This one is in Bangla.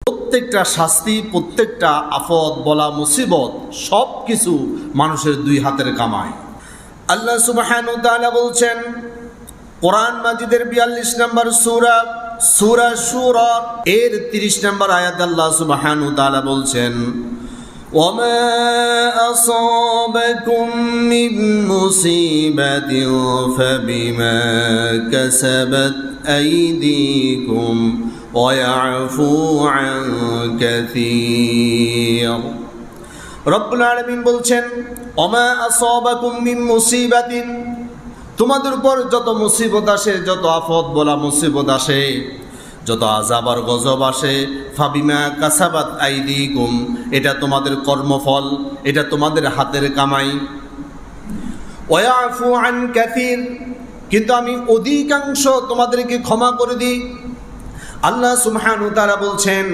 প্রত্যেকটা শাস্তি, প্রত্যেকটা আফত বলা মুসিবত সব কিছু মানুষের দুই হাতের কামাই। আল্লাহ সুবহানাহু ওয়া তাআলা বলছেন কোরআন মাজিদের 42 নম্বর সূরা শুরা এর 30 নম্বর আয়াত আল্লাহ সুবহানাহু ওয়া তাআলা বলছেন وَمَا أَصَابَكُم مِّن مُّصِيبَةٍ فَبِمَا كَسَبَتْ أَيْدِيكُمْ وَيَعْفُو عَن كَثِيرٍ। রব্বুল আলামিন বলছেন ওমা আসাবাকুম মিন মুসিবাতিন, তোমাদের উপর যত মুসিবত আসে, যত আফত বলা মুসিবত আসে, যত আযাব আর গজব আসে, ফাবিমা কাসাবাত আইদিকুম, এটা তোমাদের কর্মফল, এটা তোমাদের হাতের কামাই। ওয়ায়াফু আন কাসীর, কিন্তু আমি অধিকাংশ তোমাদেরকে ক্ষমা করে দিই। আল্লাহ সুবহানাহু ওয়া তাআলা বলছেন